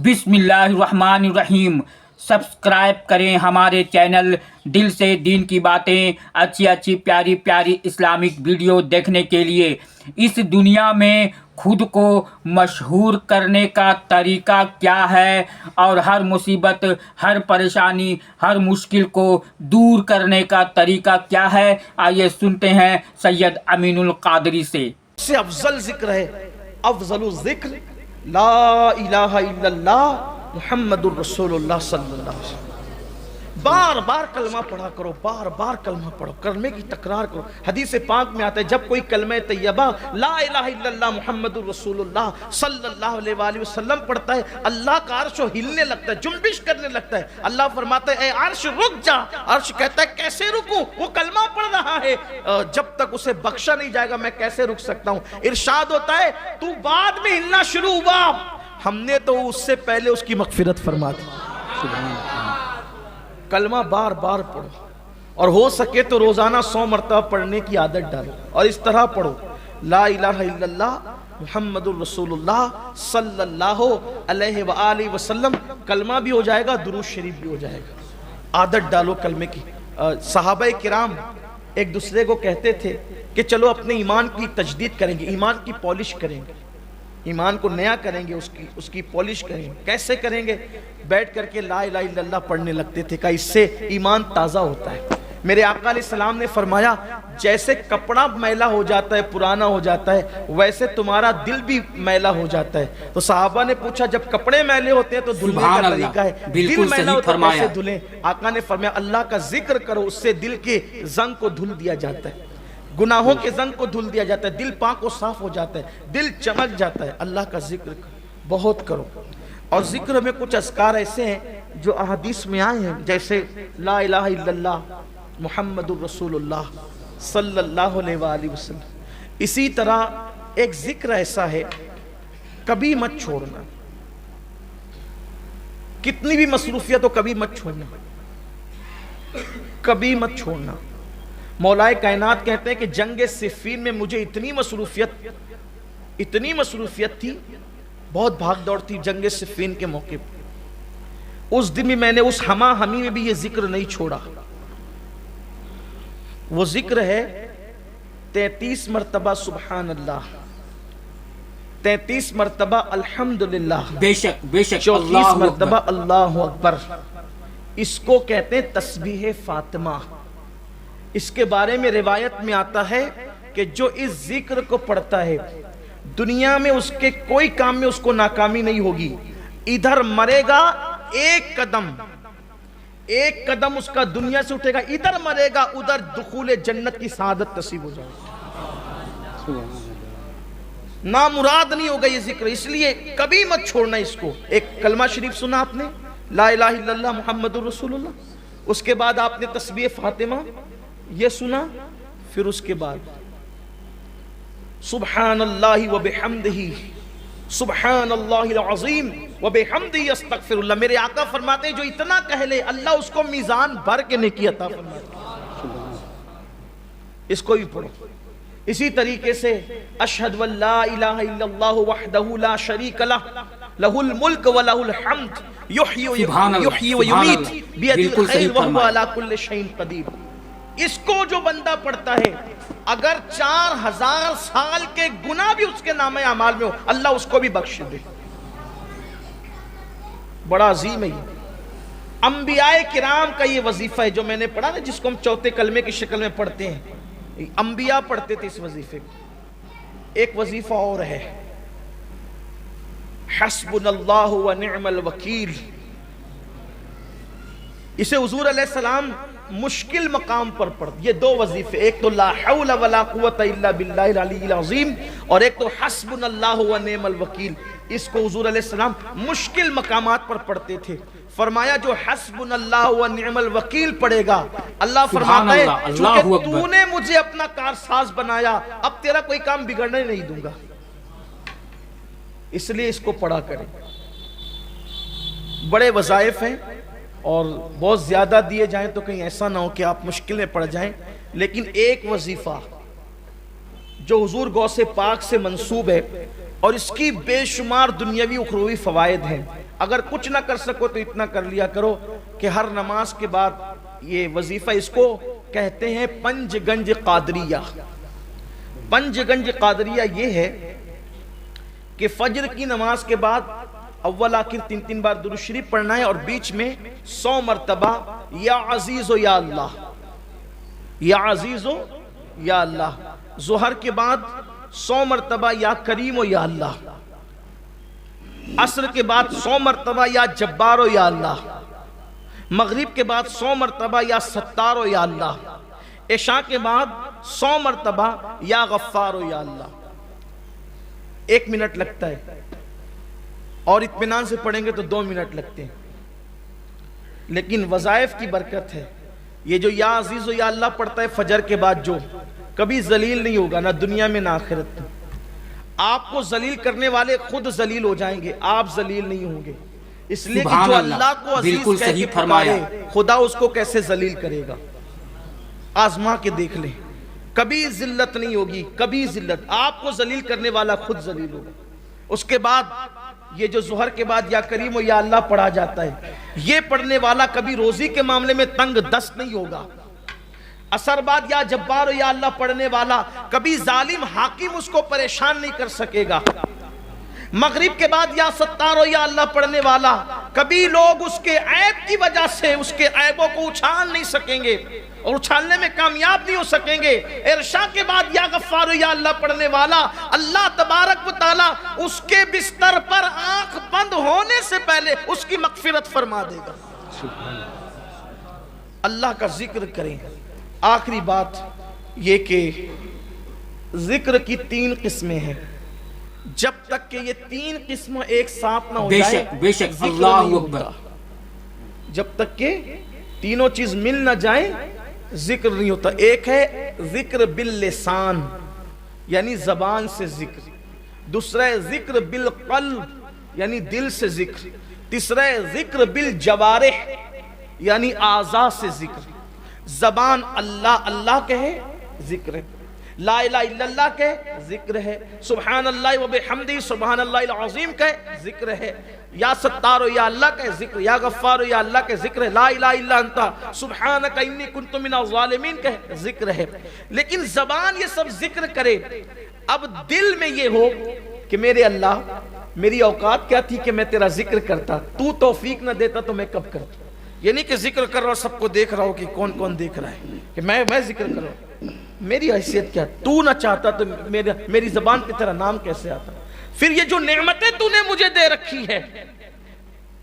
بسم اللہ الرحمن الرحیم۔ سبسکرائب کریں ہمارے چینل دل سے دین کی باتیں، اچھی اچھی پیاری پیاری اسلامک ویڈیو دیکھنے کے لیے۔ اس دنیا میں خود کو مشہور کرنے کا طریقہ کیا ہے اور ہر مصیبت، ہر پریشانی، ہر مشکل کو دور کرنے کا طریقہ کیا ہے، آئیے سنتے ہیں سید امین القادری سے۔ سے افضل ذکر ہے، افضل الذکر لا الہ الا اللہ محمد الرسول اللہ صلی اللہ علیہ وسلم۔ بار بار کلمہ پڑھا کرو، بار بار کلمہ پڑھو، کلمے کی تکرار کرو۔ حدیث پاک میں آتا ہے جب کوئی کلمہ طیبہ لا الہ الا اللہ محمد الرسول اللہ صلی اللہ علیہ وآلہ وسلم پڑھتا ہے، اللہ کا عرش ہلنے لگتا ہے، جنبش کرنے لگتا ہے۔ اللہ فرماتا ہے اے عرش رک جا، عرش کہتا ہے کیسے رکوں، وہ کلمہ پڑھ رہا ہے، جب تک اسے بخشا نہیں جائے گا میں کیسے رک سکتا ہوں۔ ارشاد ہوتا ہے تو بعد میں ہلنا شروع ہوا، ہم نے تو اس سے پہلے اس کی مغفرت فرما دی۔ سبحان اللہ۔ کلمہ بار بار پڑھو، اور ہو سکے تو روزانہ 100 مرتبہ پڑھنے کی عادت ڈالو، اور اس طرح پڑھو لا الہ الا اللہ محمد الرسول اللہ صلی اللہ علیہ وآلہ وسلم۔ کلمہ بھی ہو جائے گا، درود شریف بھی ہو جائے گا۔ عادت ڈالو کلمے کی۔ صحابہ کرام ایک دوسرے کو کہتے تھے کہ چلو اپنے ایمان کی تجدید کریں گے، ایمان کی پالش کریں گے، ایمان کو نیا کریں گے، اس کی پالش کریں گے۔ کیسے کریں گے؟ بیٹھ کر کے لا الہ الا اللہ پڑھنے لگتے تھے کہ اس سے ایمان تازہ ہوتا ہے۔ میرے آقا علیہ السلام نے فرمایا جیسے کپڑا میلا ہو جاتا ہے، پرانا ہو جاتا ہے، ویسے تمہارا دل بھی میلا ہو جاتا ہے۔ تو صحابہ نے پوچھا جب کپڑے میلے ہوتے ہیں تو دھلنے کا طریقہ ہے، دل میلا ہوتا ہے کیسے دھلیں؟ آقا نے فرمایا اللہ کا ذکر کرو، اس سے دل کے زنگ کو دھل دیا جاتا ہے، گناہوں کے زنگ کو دھل دیا جاتا ہے، دل پاک و صاف ہو جاتا ہے، دل چمک جاتا ہے۔ اللہ کا ذکر بہت کرو۔ اور ذکر میں کچھ اذکار ایسے ہیں جو احادیث میں آئے ہیں، جیسے لا الہ الا اللہ محمد الرسول اللہ صلی اللہ علیہ وآلہ وسلم۔ اسی طرح ایک ذکر ایسا ہے کبھی مت چھوڑنا، کتنی بھی مصروفیت ہو کبھی مت چھوڑنا، کبھی مت چھوڑنا۔ مولا کائنات کہتے ہیں کہ جنگ صفین میں مجھے اتنی مصروفیت تھی، بہت بھاگ دوڑ تھی جنگ صفین کے موقع پر۔ اس دن بھی میں نے اس ہما ہمی میں بھی یہ ذکر نہیں چھوڑا۔ وہ ذکر ہے 33 مرتبہ سبحان اللہ، 33 مرتبہ الحمدللہ، بے شک 34 مرتبہ اللہ اکبر۔ اس کو کہتے ہیں تسبیح فاطمہ۔ اس کے بارے میں روایت میں آتا ہے کہ جو اس ذکر کو پڑھتا ہے دنیا میں اس کے کوئی کام میں اس کو ناکامی نہیں ہوگی۔ ادھر مرے گا ایک قدم اس کا دنیا سے اٹھے گا، ادھر مرے گا ادھر دخول جنت کی سعادت نصیب ہو جائے گی۔ نامراد نہیں ہوگا یہ ذکر، اس لیے کبھی مت چھوڑنا اس کو۔ ایک کلمہ شریف سنا آپ نے لا الہ الا اللہ محمد الرسول اللہ، اس کے بعد آپ نے تسبیح فاطمہ یہ سنا، پھر اس کے بعد سبحان اللہ وبحمدہ سبحان اللہ العظیم وبحمدہ استغفر اللہ۔ میرے آقا فرماتے ہیں جو اتنا کہہ لے اللہ اس کو میزان بھر کے نیکی عطا فرماتے ہیں۔ اس کو بھی پڑھو۔ اسی طریقے سے اشہد ان لا الہ الا اللہ وحدہ لا شریک لہ لہ الملک ولہ الحمد یحیی ویمیت بیدہ الخیر وہو علی کل شیء قدیر۔ اس کو جو بندہ پڑھتا ہے اگر 4000 سال کے گناہ بھی اس کے نامہ اعمال میں ہو اللہ اس کو بھی بخش دے۔ بڑا عظیم ہے یہ۔ انبیاء کرام کا یہ وظیفہ ہے جو میں نے پڑھا نا، جس کو ہم چوتھے کلمے کی شکل میں پڑھتے ہیں، انبیاء پڑھتے تھے اس وظیفے کو۔ ایک وظیفہ اور ہے حسبنا اللہ ونعم الوکیل۔ اسے حضور علیہ السلام مشکل مقام پر پڑھ، یہ دو وظیفے، ایک تو لا حول ولا قوت الا باللہ العلی العظیم، اور ایک تو حسبنا اللہ ونعم الوکیل۔ اس کو حضور علیہ السلام مشکل مقامات پر پڑھتے تھے۔ فرمایا جو حسبنا اللہ ونعم الوکیل پڑھے گا، اللہ فرماتا ہے چونکہ تو نے مجھے اپنا کارساز بنایا اب تیرا کوئی کام بگڑنے نہیں دوں گا، اس لیے اس کو پڑھا کریں۔ بڑے وظائف ہیں اور بہت زیادہ دیے جائیں تو کہیں ایسا نہ ہو کہ آپ مشکل میں پڑ جائیں، لیکن ایک وظیفہ جو حضور غوث پاک سے منسوب ہے اور اس کی بے شمار دنیاوی اخروی فوائد ہیں، اگر کچھ نہ کر سکو تو اتنا کر لیا کرو کہ ہر نماز کے بعد یہ وظیفہ، اس کو کہتے ہیں پنج گنج قادریہ۔ پنج گنج قادریہ یہ ہے کہ فجر کی نماز کے بعد اول آخر 3 بار درود شریف پڑھنا ہے، اور بیچ میں 100 مرتبہ یا عزیز و یا اللہ، یا عزیز و یا اللہ۔ ظہر کے بعد 100 مرتبہ یا کریم و یا اللہ، عصر کے بعد 100 مرتبہ یا جبار و یا اللہ، مغرب کے بعد 100 مرتبہ یا ستار و یا اللہ، عشاء کے بعد 100 مرتبہ یا غفار و یا اللہ۔ 1 منٹ لگتا ہے، اور اطمینان سے پڑھیں گے تو 2 منٹ لگتے ہیں، لیکن وظائف کی برکت ہے۔ یہ جو یا عزیز و یا اللہ پڑھتا ہے فجر کے بعد، جو کبھی ذلیل نہیں ہوگا، نہ دنیا میں نہ آخرت میں۔ آپ کو ذلیل کرنے والے خود ذلیل ہو جائیں گے، آپ ذلیل نہیں ہوں گے، اس لیے کہ جو اللہ کو عزیز کہہ کے پکارے، خدا اس کو کیسے ذلیل کرے گا؟ آزما کے دیکھ لیں، کبھی ذلت نہیں ہوگی، کبھی ذلت۔ آپ کو ذلیل کرنے والا خود ذلیل ہوگا۔ اس کے بعد یہ جو ظہر کے بعد یا کریم و یا اللہ پڑھا جاتا ہے، یہ پڑھنے والا کبھی روزی کے معاملے میں تنگ دست نہیں ہوگا۔ عصر بعد یا جبار و یا اللہ پڑھنے والا کبھی ظالم حاکم اس کو پریشان نہیں کر سکے گا۔ مغرب کے بعد یا ستار و یا اللہ پڑھنے والا کبھی لوگ اس کے عیب کی وجہ سے اس کے عیبوں کو اچھال نہیں سکیں گے، اور اچھالنے میں کامیاب نہیں ہو سکیں گے۔ عشاء کے بعد یا غفار و یا اللہ پڑھنے والا اللہ تبارک و تعالی اس کے بستر پر آنکھ بند ہونے سے پہلے اس کی مغفرت فرما دے گا۔ اللہ کا ذکر کریں۔ آخری بات یہ کہ ذکر کی 3 قسمیں ہیں، جب تک کہ یہ 3 قسم ایک ساتھ نہ ہو جائے بے شک اللہ اکبر، جب تک کہ تینوں چیز مل نہ جائیں ذکر نہیں ہوتا۔ ایک ہے ذکر باللسان، یعنی زبان سے ذکر، دوسرا ہے ذکر بالقلب یعنی دل سے ذکر، تیسرا ہے ذکر بالجوارح یعنی اعضاء سے ذکر۔ زبان اللہ اللہ کہے ذکر ہے، لا الہ الا اللہ کہے ذکر ہے، سبحان اللہ و بحمدہ سبحان اللہ العظیم کہے ذکر ہے، یا ستار و یا اللہ کہے ذکر، یا غفار و یا اللہ کہے ذکر ہے، لا الہ الا انت سبحانک انی کنت من الظالمین کہے ذکر ہے۔ لیکن زبان یہ سب ذکر کرے، اب دل میں یہ ہو کہ میرے اللہ میری اوقات کیا تھی کہ میں تیرا ذکر کرتا، تو توفیق نہ دیتا تو میں کب کرتا۔ یہ نہیں کہ ذکر کر رہا ہوں سب کو دیکھ رہا ہوں کہ کون کون دیکھ رہا ہے، کہ میں ذکر کر رہا ہوں، میری حیثیت کیا؟ تو نہ چاہتا تو میری زبان پہ تیرا نام کیسے آتا؟ پھر یہ جو نعمتیں تو نے مجھے دے رکھی ہے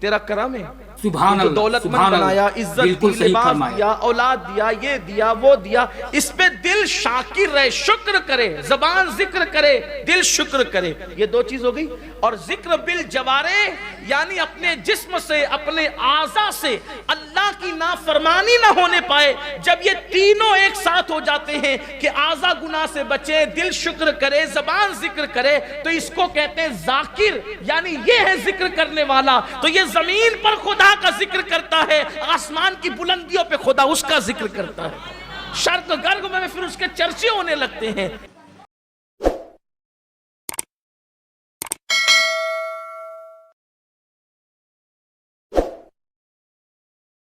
تیرا کرم ہے، سبحان اللہ، دولت مند بنایا، عزت دی، لباس دیا، اولاد دیا، یہ دیا وہ دیا، اس پہ دل شاکر رہے، شکر کرے، زبان ذکر کرے، دل شکر کرے۔ یہ 2 چیز ہو گئی۔ اور ذکر بالجوارح یعنی اپنے جسم سے، اپنے اعضاء سے اللہ کی نافرمانی نہ ہونے پائے۔ جب یہ تینوں ایک ساتھ ہو جاتے ہیں کہ اعضاء گناہ سے بچے، دل شکر کرے، زبان ذکر کرے، تو اس کو کہتے ہیں ذاکر، یعنی یہ ہے ذکر کرنے والا۔ تو یہ زمین پر خدا کا ذکر کرتا ہے، آسمان کی بلندیوں پہ خدا اس کا ذکر کرتا ہے، شرق غرب میں پھر اس کے چرچے ہونے لگتے ہیں۔